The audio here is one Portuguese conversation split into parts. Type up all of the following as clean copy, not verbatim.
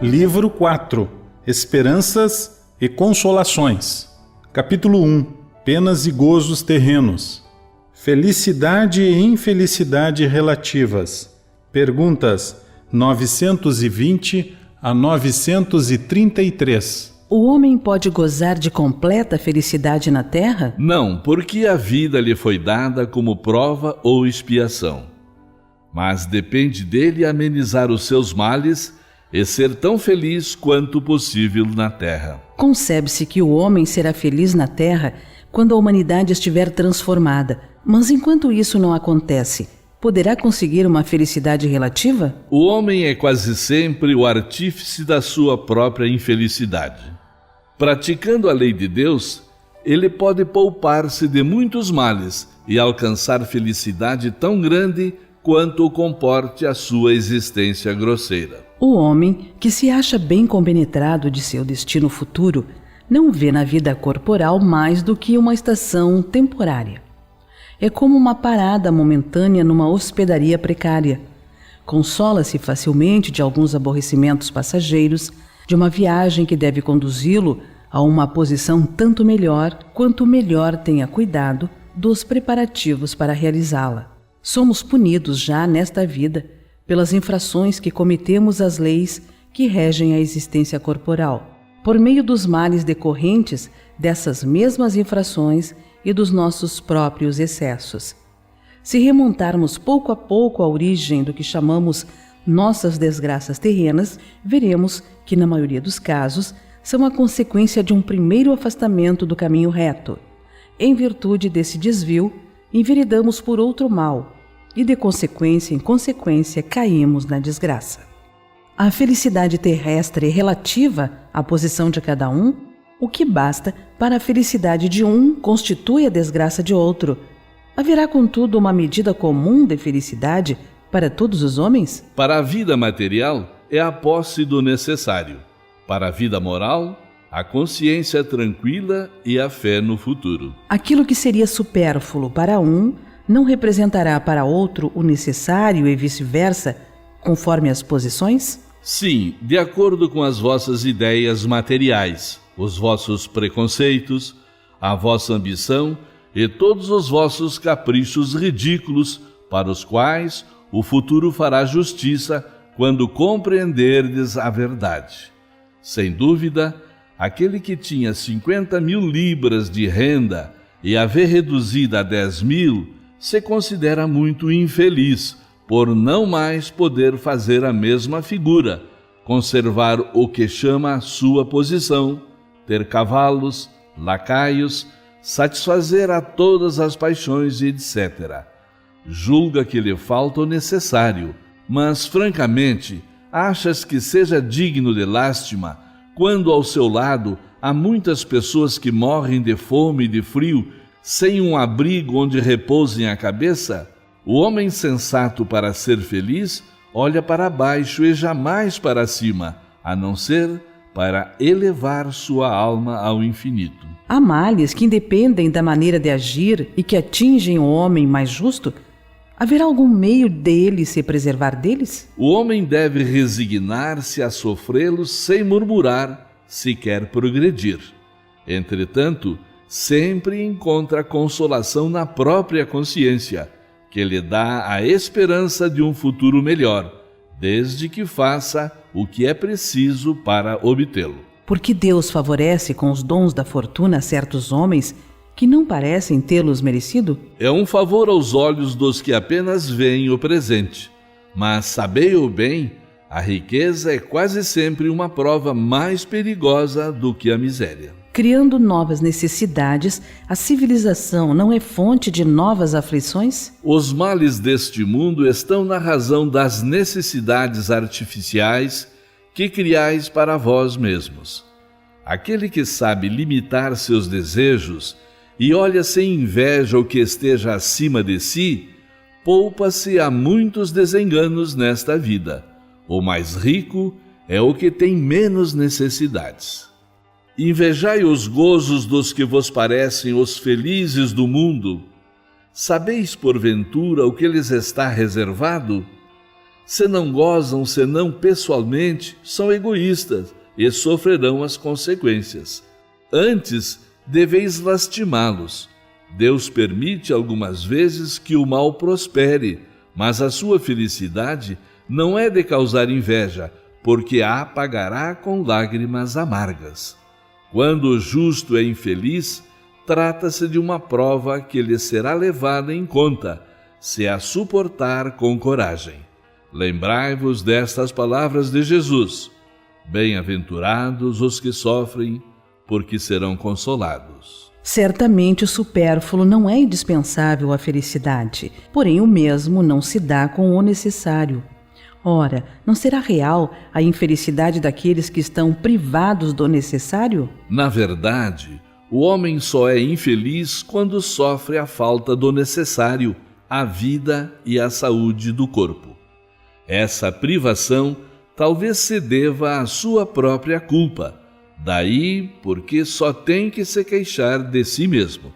Livro 4. Esperanças e Consolações. Capítulo 1. Penas e gozos terrenos. Felicidade e infelicidade relativas. Perguntas 920 a 933. O homem pode gozar de completa felicidade na terra? Não, porque a vida lhe foi dada como prova ou expiação. Mas depende dele amenizar os seus males e ser tão feliz quanto possível na terra. Concebe-se que o homem será feliz na terra quando a humanidade estiver transformada. Mas enquanto isso não acontece, poderá conseguir uma felicidade relativa? O homem é quase sempre o artífice da sua própria infelicidade. Praticando a lei de Deus, ele pode poupar-se de muitos males e alcançar felicidade tão grande quanto comporte a sua existência grosseira. O homem, que se acha bem compenetrado de seu destino futuro, não vê na vida corporal mais do que uma estação temporária. É como uma parada momentânea numa hospedaria precária. Consola-se facilmente de alguns aborrecimentos passageiros, de uma viagem que deve conduzi-lo a uma posição tanto melhor quanto melhor tenha cuidado dos preparativos para realizá-la. Somos punidos já nesta vida pelas infrações que cometemos às leis que regem a existência corporal, por meio dos males decorrentes dessas mesmas infrações e dos nossos próprios excessos. Se remontarmos pouco a pouco à origem do que chamamos nossas desgraças terrenas, veremos que, na maioria dos casos, são a consequência de um primeiro afastamento do caminho reto. Em virtude desse desvio, enveredamos por outro mal, e de consequência em consequência caímos na desgraça. A felicidade terrestre é relativa à posição de cada um. O que basta para a felicidade de um constitui a desgraça de outro. Haverá, contudo, uma medida comum de felicidade para todos os homens? Para a vida material, é a posse do necessário. Para a vida moral, a consciência tranquila e a fé no futuro. Aquilo que seria supérfluo para um não representará para outro o necessário e vice-versa, conforme as posições? Sim, de acordo com as vossas ideias materiais, os vossos preconceitos, a vossa ambição e todos os vossos caprichos ridículos, para os quais o futuro fará justiça quando compreenderdes a verdade. Sem dúvida, aquele que tinha 50.000 libras de renda e a vê reduzida a 10.000, se considera muito infeliz por não mais poder fazer a mesma figura, conservar o que chama a sua posição, ter cavalos, lacaios, satisfazer a todas as paixões, etc. Julga que lhe falta o necessário, mas, francamente, achas que seja digno de lástima quando ao seu lado há muitas pessoas que morrem de fome e de frio sem um abrigo onde repousem a cabeça? O homem sensato, para ser feliz, olha para baixo e jamais para cima, a não ser para elevar sua alma ao infinito. Há males que independem da maneira de agir e que atingem o homem mais justo? Haverá algum meio dele se preservar deles? O homem deve resignar-se a sofrê-los sem murmurar, se quer progredir. Entretanto, sempre encontra consolação na própria consciência, que lhe dá a esperança de um futuro melhor, desde que faça o que é preciso para obtê-lo. Porque Deus favorece com os dons da fortuna certos homens que não parecem tê-los merecido? É um favor aos olhos dos que apenas veem o presente, mas sabei-o bem, a riqueza é quase sempre uma prova mais perigosa do que a miséria. Criando novas necessidades, a civilização não é fonte de novas aflições? Os males deste mundo estão na razão das necessidades artificiais que criais para vós mesmos. Aquele que sabe limitar seus desejos e olha sem inveja o que esteja acima de si, poupa-se a muitos desenganos nesta vida. O mais rico é o que tem menos necessidades. Invejai os gozos dos que vos parecem os felizes do mundo. Sabeis, porventura, o que lhes está reservado? Se não gozam senão pessoalmente, são egoístas e sofrerão as consequências. Antes, deveis lastimá-los. Deus permite algumas vezes que o mal prospere, mas a sua felicidade não é de causar inveja, porque a pagará com lágrimas amargas. Quando o justo é infeliz, trata-se de uma prova que lhe será levada em conta, se a suportar com coragem. Lembrai-vos destas palavras de Jesus: bem-aventurados os que sofrem, porque serão consolados. Certamente o supérfluo não é indispensável à felicidade, porém o mesmo não se dá com o necessário. Ora, não será real a infelicidade daqueles que estão privados do necessário? Na verdade, o homem só é infeliz quando sofre a falta do necessário, a vida e a saúde do corpo. Essa privação talvez se deva à sua própria culpa, daí porque só tem que se queixar de si mesmo.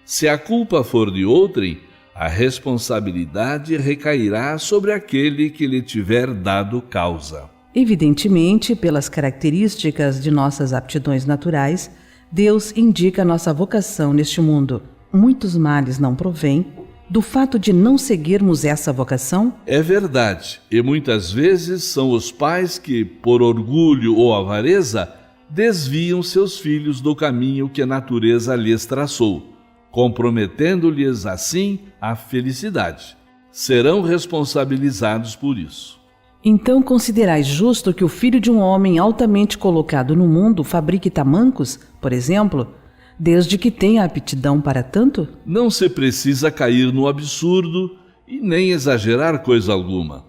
Se a culpa for de outrem, a responsabilidade recairá sobre aquele que lhe tiver dado causa. Evidentemente, pelas características de nossas aptidões naturais, Deus indica nossa vocação neste mundo. Muitos males não provêm do fato de não seguirmos essa vocação? É verdade, e muitas vezes são os pais que, por orgulho ou avareza, desviam seus filhos do caminho que a natureza lhes traçou, comprometendo-lhes assim a felicidade. Serão responsabilizados por isso. Então considerais justo que o filho de um homem altamente colocado no mundo fabrique tamancos, por exemplo, desde que tenha aptidão para tanto? Não se precisa cair no absurdo e nem exagerar coisa alguma.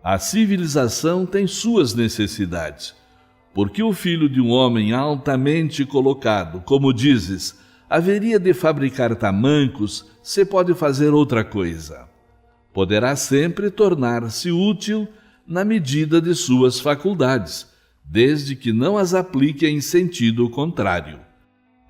A civilização tem suas necessidades, porque o filho de um homem altamente colocado, como dizes, haveria de fabricar tamancos, se pode fazer outra coisa. Poderá sempre tornar-se útil na medida de suas faculdades, desde que não as aplique em sentido contrário.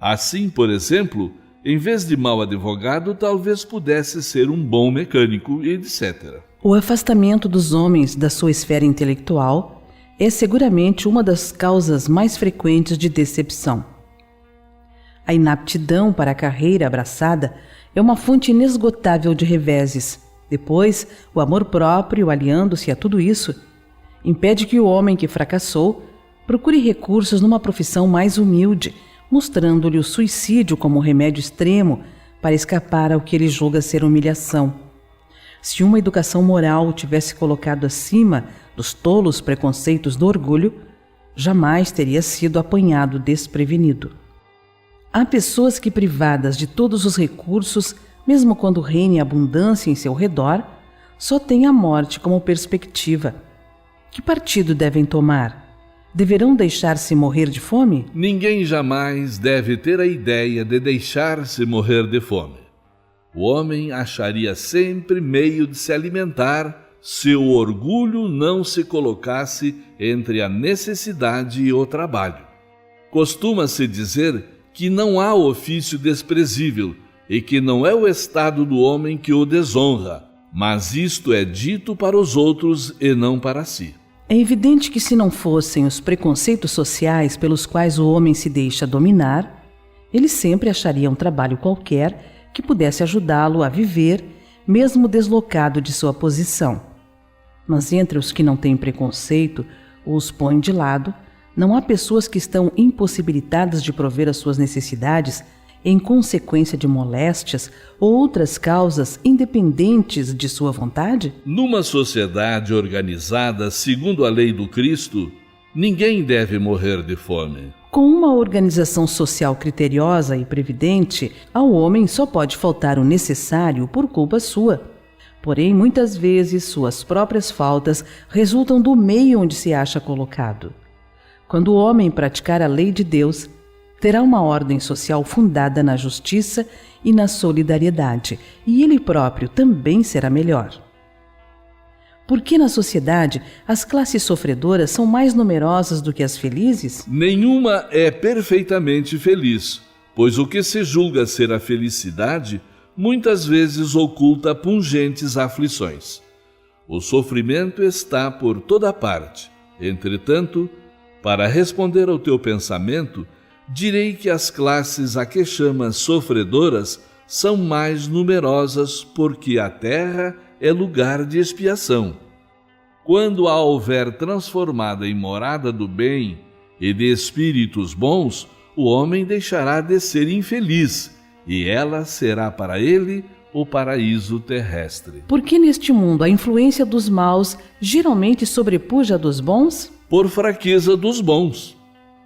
Assim, por exemplo, em vez de mau advogado, talvez pudesse ser um bom mecânico, etc. O afastamento dos homens da sua esfera intelectual é seguramente uma das causas mais frequentes de decepção. A inaptidão para a carreira abraçada é uma fonte inesgotável de reveses. Depois, o amor próprio, aliando-se a tudo isso, impede que o homem que fracassou procure recursos numa profissão mais humilde, mostrando-lhe o suicídio como remédio extremo para escapar ao que ele julga ser humilhação. Se uma educação moral o tivesse colocado acima dos tolos preconceitos do orgulho, jamais teria sido apanhado desprevenido. Há pessoas que, privadas de todos os recursos, mesmo quando reine abundância em seu redor, só têm a morte como perspectiva. Que partido devem tomar? Deverão deixar-se morrer de fome? Ninguém jamais deve ter a ideia de deixar-se morrer de fome. O homem acharia sempre meio de se alimentar se o orgulho não se colocasse entre a necessidade e o trabalho. Costuma-se dizer que não há ofício desprezível e que não é o estado do homem que o desonra, mas isto é dito para os outros e não para si. É evidente que se não fossem os preconceitos sociais pelos quais o homem se deixa dominar, ele sempre acharia um trabalho qualquer que pudesse ajudá-lo a viver, mesmo deslocado de sua posição. Mas entre os que não têm preconceito ou os põem de lado, não há pessoas que estão impossibilitadas de prover as suas necessidades em consequência de moléstias ou outras causas independentes de sua vontade? Numa sociedade organizada segundo a lei do Cristo, ninguém deve morrer de fome. Com uma organização social criteriosa e previdente, ao homem só pode faltar o necessário por culpa sua. Porém, muitas vezes, suas próprias faltas resultam do meio onde se acha colocado. Quando o homem praticar a lei de Deus, terá uma ordem social fundada na justiça e na solidariedade, e ele próprio também será melhor. Por que na sociedade as classes sofredoras são mais numerosas do que as felizes? Nenhuma é perfeitamente feliz, pois o que se julga ser a felicidade muitas vezes oculta pungentes aflições. O sofrimento está por toda parte. Entretanto, para responder ao teu pensamento, direi que as classes a que chamas sofredoras são mais numerosas porque a terra é lugar de expiação. Quando a houver transformada em morada do bem e de espíritos bons, o homem deixará de ser infeliz, e ela será para ele o paraíso terrestre. Por que neste mundo a influência dos maus geralmente sobrepuja a dos bons? Por fraqueza dos bons.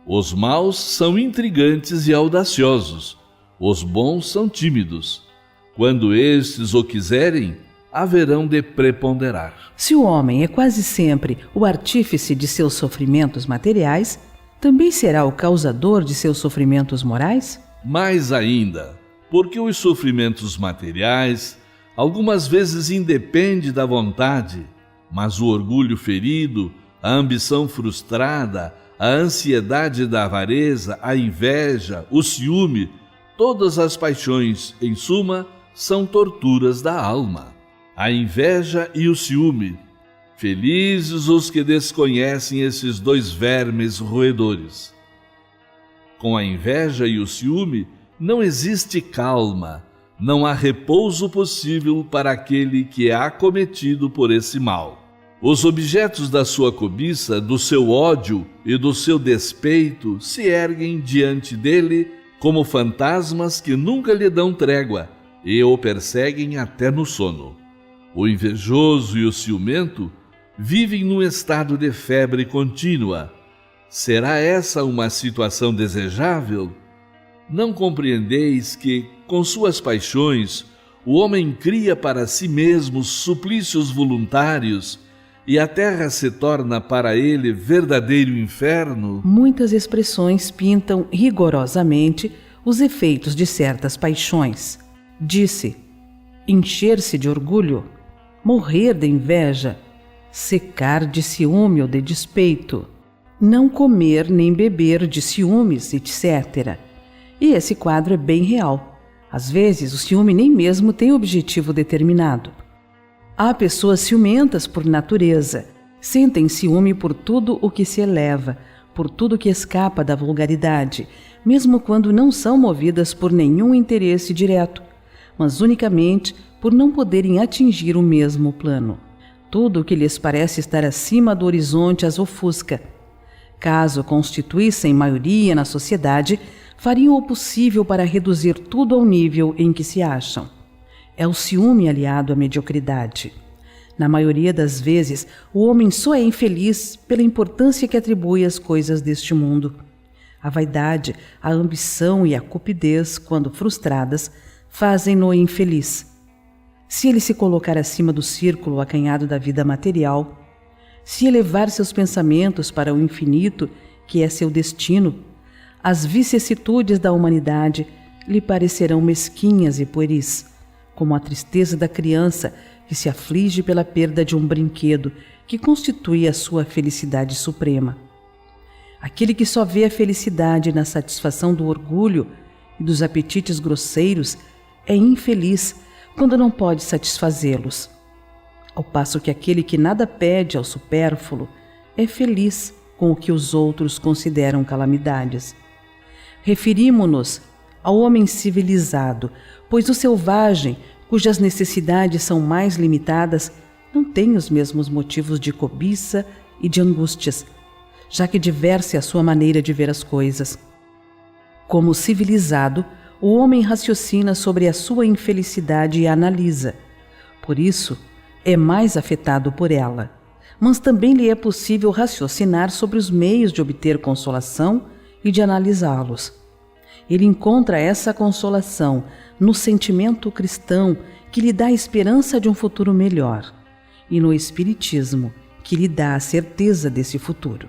Os maus são intrigantes e audaciosos, os bons são tímidos. Quando estes o quiserem, haverão de preponderar. Se o homem é quase sempre o artífice de seus sofrimentos materiais, também será o causador de seus sofrimentos morais? Mais ainda, porque os sofrimentos materiais algumas vezes independem da vontade, mas o orgulho ferido, a ambição frustrada, a ansiedade da avareza, a inveja, o ciúme, todas as paixões, em suma, são torturas da alma. A inveja e o ciúme. Felizes os que desconhecem esses dois vermes roedores. Com a inveja e o ciúme não existe calma, não há repouso possível para aquele que é acometido por esse mal. Os objetos da sua cobiça, do seu ódio e do seu despeito se erguem diante dele como fantasmas que nunca lhe dão trégua e o perseguem até no sono. O invejoso e o ciumento vivem num estado de febre contínua. Será essa uma situação desejável? Não compreendeis que, com suas paixões, o homem cria para si mesmo suplícios voluntários e a terra se torna para ele verdadeiro inferno? Muitas expressões pintam rigorosamente os efeitos de certas paixões. Disse: encher-se de orgulho, morrer de inveja, secar de ciúme ou de despeito, não comer nem beber de ciúmes, etc. E esse quadro é bem real. Às vezes, o ciúme nem mesmo tem objetivo determinado. Há pessoas ciumentas por natureza, sentem ciúme por tudo o que se eleva, por tudo que escapa da vulgaridade, mesmo quando não são movidas por nenhum interesse direto, mas unicamente por não poderem atingir o mesmo plano. Tudo o que lhes parece estar acima do horizonte as ofusca. Caso constituíssem maioria na sociedade, fariam o possível para reduzir tudo ao nível em que se acham. É o ciúme aliado à mediocridade. Na maioria das vezes, o homem só é infeliz pela importância que atribui às coisas deste mundo. A vaidade, a ambição e a cupidez, quando frustradas, fazem-no infeliz. Se ele se colocar acima do círculo acanhado da vida material, se elevar seus pensamentos para o infinito, que é seu destino, as vicissitudes da humanidade lhe parecerão mesquinhas e pueris, como a tristeza da criança que se aflige pela perda de um brinquedo que constitui a sua felicidade suprema. Aquele que só vê a felicidade na satisfação do orgulho e dos apetites grosseiros é infeliz quando não pode satisfazê-los, ao passo que aquele que nada pede ao supérfluo é feliz com o que os outros consideram calamidades. Referimo-nos ao homem civilizado, pois o selvagem, cujas necessidades são mais limitadas, não tem os mesmos motivos de cobiça e de angústias, já que diversa é a sua maneira de ver as coisas. Como civilizado, o homem raciocina sobre a sua infelicidade e a analisa. Por isso, é mais afetado por ela. Mas também lhe é possível raciocinar sobre os meios de obter consolação e de analisá-los. Ele encontra essa consolação no sentimento cristão que lhe dá a esperança de um futuro melhor, e no Espiritismo, que lhe dá a certeza desse futuro.